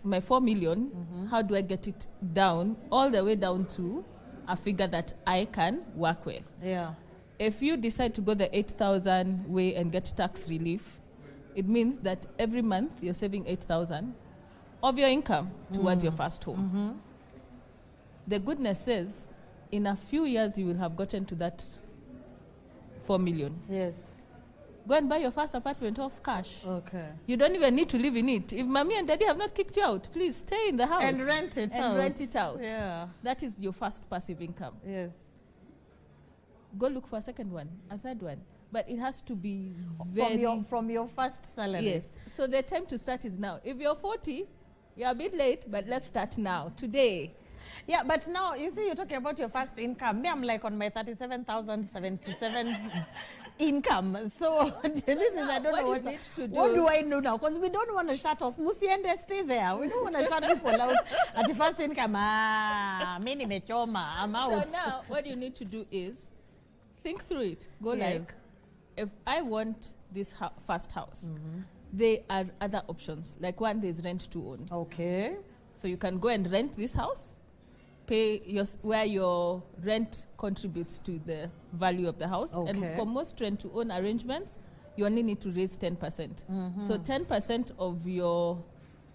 my 4 million, how do I get it down, all the way down to a figure that I can work with? Yeah. If you decide to go the 8,000 way and get tax relief, it means that every month you're saving 8,000 of your income towards your first home. The goodness is, in a few years, you will have gotten to that 4 million. Yes. Go and buy your first apartment off cash. Okay. You don't even need to live in it. If mommy and daddy have not kicked you out, please stay in the house. And rent it out. Yeah. That is your first passive income. Yes. Go look for a second one, a third one. But it has to be very... From your first salary. Yes. So the time to start is now. If you're 40, you're a bit late, but let's start now, today. Yeah, but now, you see, you're talking about your first income. Me, I'm like on my 37,077 income. So this is, I don't know what you need to do. What do I do now? Because we don't want to shut off. Musiende, stay there. We don't want to shut people out at the first income. Mini mechoma, I'm out. So now, what you need to do is think through it. Go Yes. like, if I want this first house, there are other options. Like one, there's rent to own. Okay. So you can go and rent this house, pay where your rent contributes to the value of the house. Okay. And for most rent to own arrangements, you only need to raise 10%. So 10% of your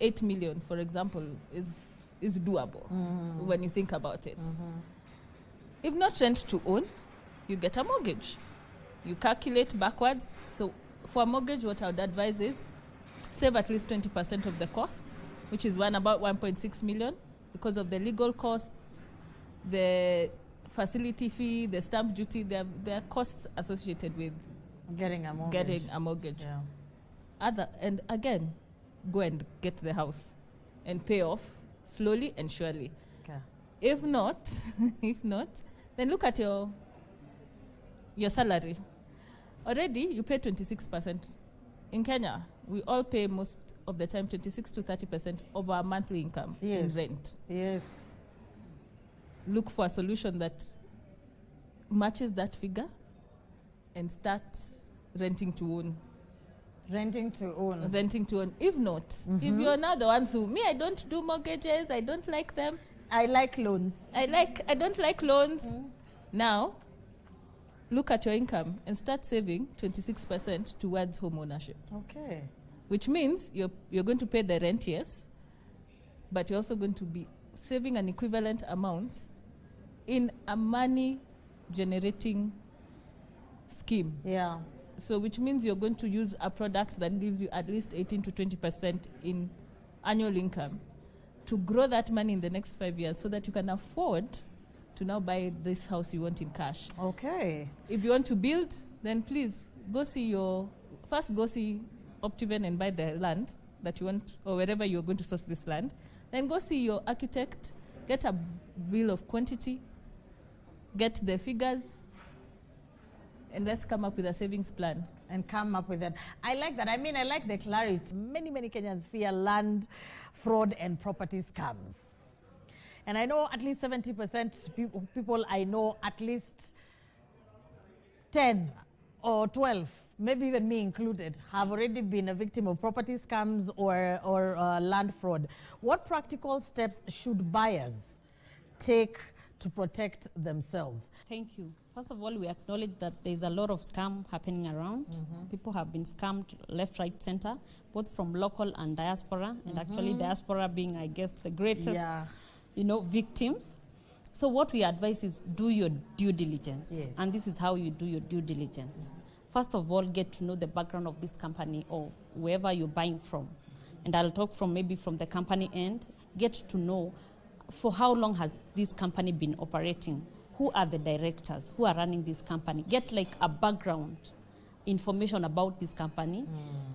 8 million, for example, is doable when you think about it. If not rent to own, you get a mortgage. You calculate backwards. So for a mortgage, what I would advise is save at least 20% of the costs, which is about 1.6 million, because of the legal costs, the facility fee, the stamp duty. There are costs associated with getting a mortgage. Yeah. And again, go and get the house and pay off slowly and surely. Okay. If not, then look at your salary. Already, you pay 26%. In Kenya, we all pay most of the time 26 to 30% of our monthly income in rent. Yes. Look for a solution that matches that figure and start renting to own. Renting to own. Renting to own. If not, if you're now the ones who, I don't do mortgages, I don't like them. I like loans. I don't like loans. Now, look at your income and start saving 26% towards home ownership. Okay. Which means you're going to pay the rent, yes, but you're also going to be saving an equivalent amount in a money-generating scheme. Yeah. So which means you're going to use a product that gives you at least 18 to 20% in annual income to grow that money in the next 5 years so that you can afford to now buy this house you want in cash. Okay. If you want to build, then please go see Optiven and buy the land that you want, or wherever you're going to source this land. Then go see your architect, get a bill of quantity, get the figures, and let's come up with a savings plan. And come up with that. I like that. I mean, I like the clarity. Many Kenyans fear land fraud and property scams. And I know at least 70% people I know, at least 10 or 12, maybe even me included, have already been a victim of property scams or land fraud. What practical steps should buyers take to protect themselves? Thank you. First of all, we acknowledge that there's a lot of scam happening around. People have been scammed left, right, center, both from local and diaspora, and actually diaspora being, I guess, the greatest, victims. So what we advise is do your due diligence. Yes. And this is how you do your due diligence. First of all, get to know the background of this company or wherever you're buying from. And I'll talk from the company end. Get to know for how long has this company been operating? Who are the directors? Who are running this company? Get like a background information about this company.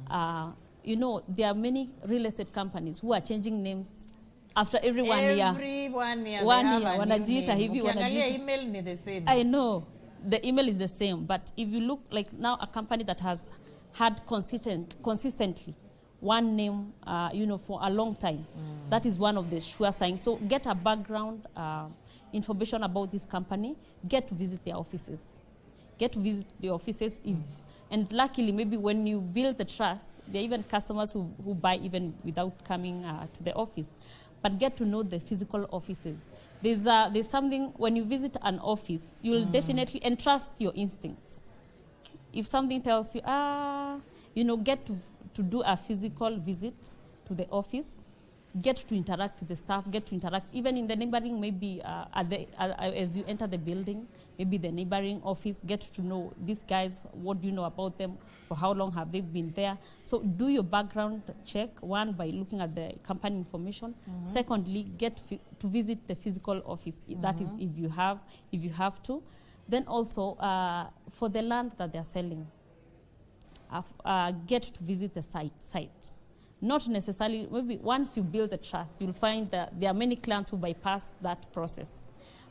There are many real estate companies who are changing names after every 1 year. Every 1 year. Wanajiita hivi, wanajiita. Email ni the same. I know. The email is the same. But if you look like now a company that has had consistently one name, for a long time, that is one of the sure signs. So get a background information about this company. Get to visit their offices. If And luckily, maybe when you build the trust, there are even customers who buy even without coming to the office. But get to know the physical offices. There's something, when you visit an office, you'll definitely entrust your instincts. If something tells you, get to do a physical visit to the office, get to interact with the staff, get to interact even in the neighboring, maybe as you enter the building, maybe the neighboring office, get to know these guys, what do you know about them, for how long have they been there. So do your background check, one, by looking at the company information. Secondly, get to visit the physical office, that is if you have to. Then also, for the land that they're selling, get to visit the site. Not necessarily, maybe once you build the trust, you'll find that there are many clients who bypass that process.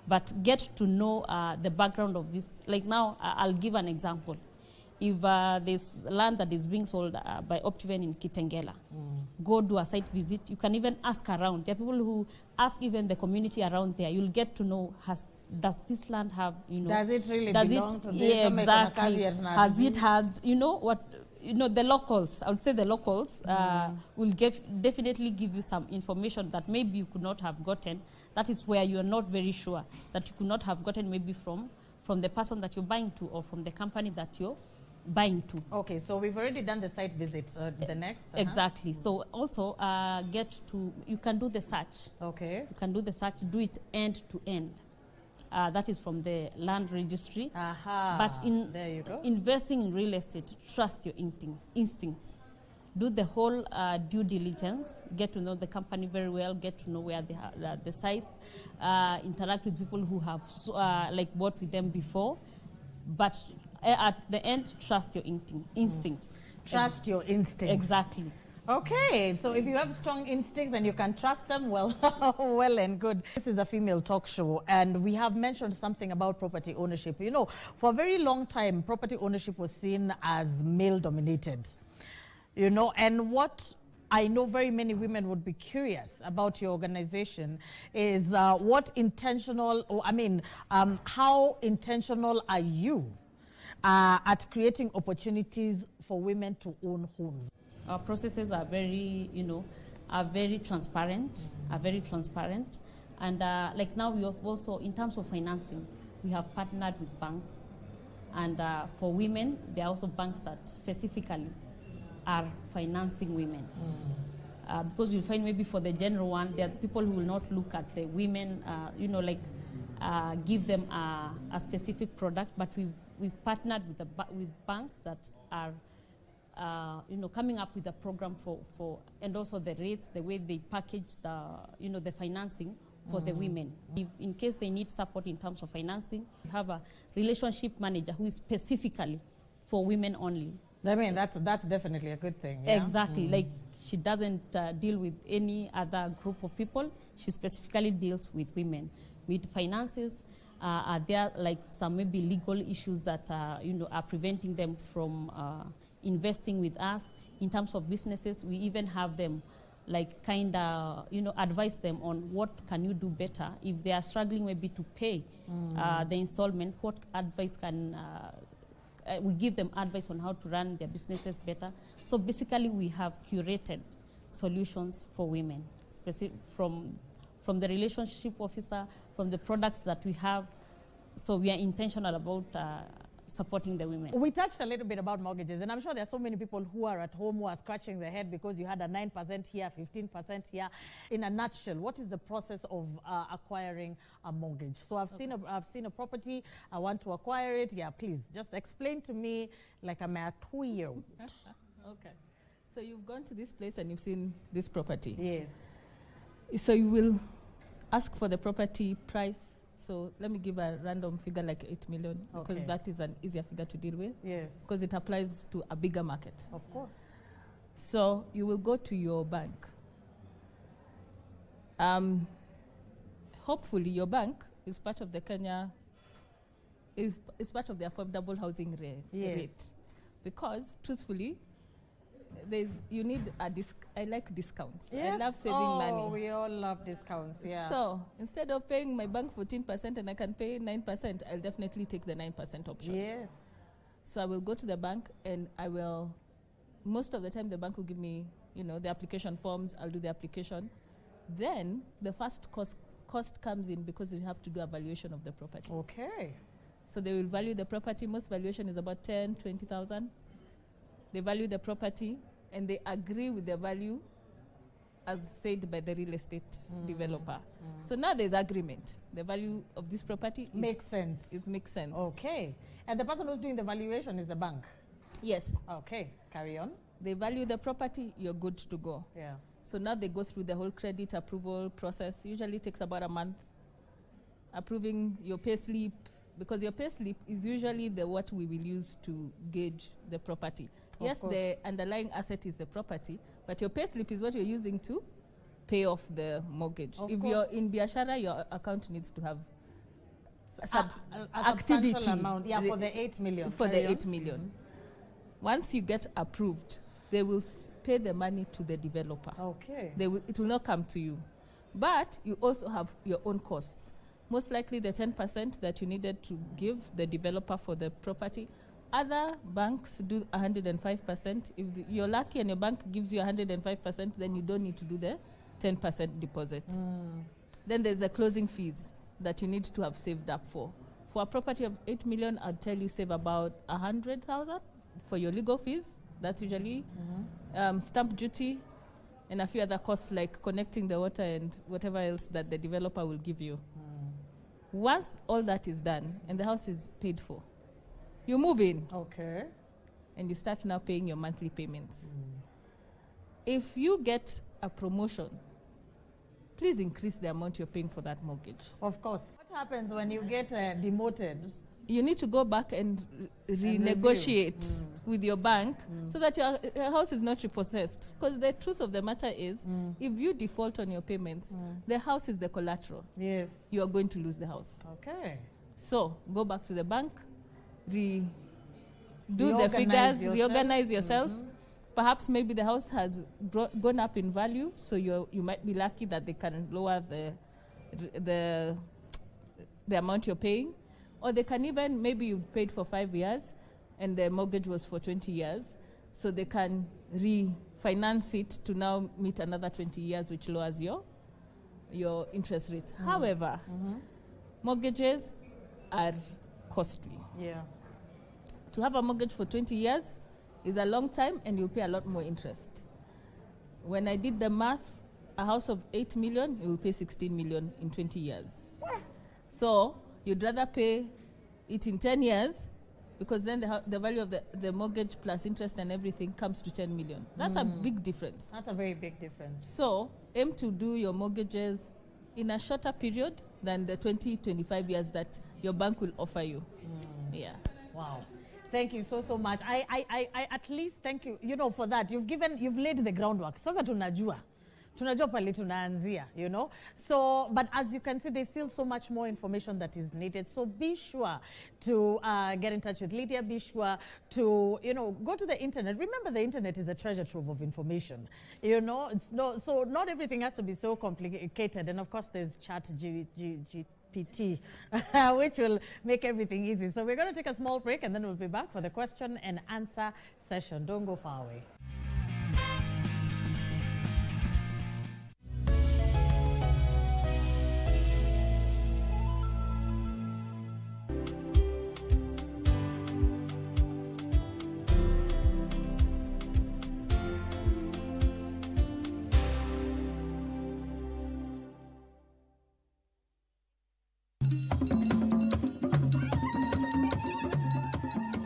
But get to know the background of this. Like now, I'll give an example. If there's land that is being sold by Optiven in Kitengela, go do a site visit. You can even ask around. There are people who ask even the community around there. You'll get to know, does this land have, does it really belong to this? Yeah, exactly. Has it had, the locals, I would say the locals will definitely give you some information that maybe you could not have gotten. That is where you are not very sure, that you could not have gotten maybe from the person that you're buying to or from the company that you're buying to. Okay, so we've already done the site visits. The next? Exactly. So also you can do the search. Okay. You can do the search, do it end to end. That is from the land registry. But there you go. Investing in real estate, trust your instincts. Do the whole due diligence. Get to know the company very well. Get to know where the sites. Interact with people who have bought with them before. But at the end, trust your instincts. Trust your instincts. Exactly. Okay, so if you have strong instincts and you can trust them, well, well and good. This is a female talk show, and we have mentioned something about property ownership. For a very long time, property ownership was seen as male-dominated. And what I know very many women would be curious about your organization is how intentional are you at creating opportunities for women to own homes? Our processes are very transparent, And like now we have also, in terms of financing, we have partnered with banks. And for women, there are also banks that specifically are financing women. Because you'll find maybe for the general one, there are people who will not look at the women, give them a specific product, but we've partnered with banks that are coming up with a program for and also the rates, the way they package the financing for the women. If in case they need support in terms of financing, we have a relationship manager who is specifically for women only. I mean, that's definitely a good thing. Yeah? Exactly. Like she doesn't deal with any other group of people. She specifically deals with women. With finances, are there like some maybe legal issues that are preventing them from investing with us? In terms of businesses, we even have them advise them on what can you do better if they are struggling maybe to pay the installment. What advice can we give them advice on how to run their businesses better. So basically, we have curated solutions for women, from the relationship officer, from the products that we have. So we are intentional about supporting the women. We touched a little bit about mortgages, and I'm sure there are so many people who are at home who are scratching their head because you had a 9% here, 15% here. In a nutshell, what is the process of acquiring a mortgage? So I've seen a property, I want to acquire it. Yeah, please just explain to me like I'm a 2-year-old. Okay. So you've gone to this place and you've seen this property. Yes. So you will ask for the property price. So let me give a random figure like 8 million, because that is an easier figure to deal with. Yes. Because it applies to a bigger market. Of course. So you will go to your bank. Hopefully your bank is part of the Kenya, is part of the affordable housing rate. Because truthfully, you need I like discounts. Yes. I love saving money. Oh, we all love discounts, yeah. So instead of paying my bank 14% and I can pay 9%, I'll definitely take the 9% option. Yes. So I will go to the bank and most of the time the bank will give me, the application forms. I'll do the application. Then the first cost comes in because you have to do a valuation of the property. Okay. So they will value the property. Most valuation is about 10, 20,000. They value the property and they agree with the value as said by the real estate developer. So now there's agreement. The value of this property makes sense. It makes sense. Okay. And the person who's doing the valuation is the bank? Yes. Okay. Carry on. They value the property, you're good to go. Yeah. So now they go through the whole credit approval process. Usually takes about a month. Approving your pay slip, because your pay slip is usually what we will use to gauge the property. Yes, the underlying asset is the property, but your pay slip is what you're using to pay off the mortgage. If you're in Biashara, your account needs to have activity. Substantial amount, for the 8 million. For the 8 million. Once you get approved, they will pay the money to the developer. Okay. It will not come to you. But you also have your own costs. Most likely the 10% that you needed to give the developer for the property. Other banks do 105%. If you're lucky and your bank gives you 105%, then you don't need to do the 10% deposit. Then there's the closing fees that you need to have saved up for. For a property of 8 million, I'd tell you save about 100,000 for your legal fees. That's usually stamp duty and a few other costs like connecting the water and whatever else that the developer will give you. Once all that is done and the house is paid for, you move in. Okay. And you start now paying your monthly payments. If you get a promotion, please increase the amount you're paying for that mortgage. Of course. What happens when you get demoted? You need to go back and renegotiate with your bank so that your house is not repossessed. Because the truth of the matter is, if you default on your payments, the house is the collateral. Yes. You are going to lose the house. Okay. So go back to the bank, do the figures, reorganize yourself. Perhaps maybe the house has gone up in value, so you might be lucky that they can lower the amount you're paying. Or they can even, maybe you paid for 5 years and the mortgage was for 20 years, so they can refinance it to now meet another 20 years, which lowers your interest rates. However, mortgages are costly. Yeah. To have a mortgage for 20 years is a long time and you'll pay a lot more interest. When I did the math, a house of 8 million, you will pay 16 million in 20 years. So you'd rather pay it in 10 years because then the value of the mortgage plus interest and everything comes to 10 million. That's a big difference. That's a very big difference. So aim to do your mortgages in a shorter period than the 20-25 years that your bank will offer you. Yeah. Wow. Thank you so much. I at least thank you, for that. You've laid the groundwork. Sasa tunajua pale tunaanzia, So, but as you can see, there's still so much more information that is needed. So be sure to get in touch with Lydia. Be sure to, go to the internet. Remember, the internet is a treasure trove of information, so not everything has to be so complicated. And of course, there's ChatGPT, which will make everything easy. So we're going to take a small break and then we'll be back for the question and answer session. Don't go far away.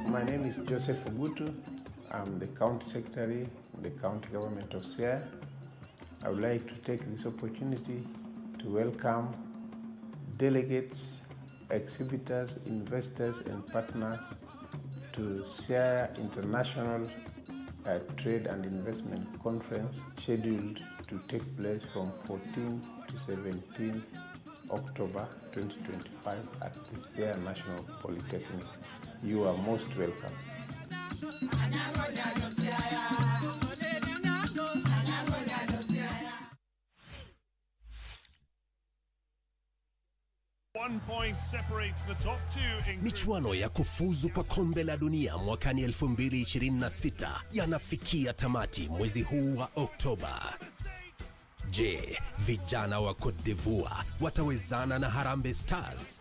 My name is Joseph Ogutu. I'm the County Secretary of the County Government of Siaya. I would like to take this opportunity to welcome delegates, exhibitors, investors, and partners to Siaya International Trade and Investment Conference, scheduled to take place from 14 to 17 October 2025 at the Siaya National Polytechnic. You are most welcome. 1 point separates the top two. Michuano ya kufuzu kwa kombe la dunia mwakani 2026 yanafikia tamati mwezi huu wa Oktoba. Je, vijana wa Cote d'Ivoire watawezana na Harambee Stars?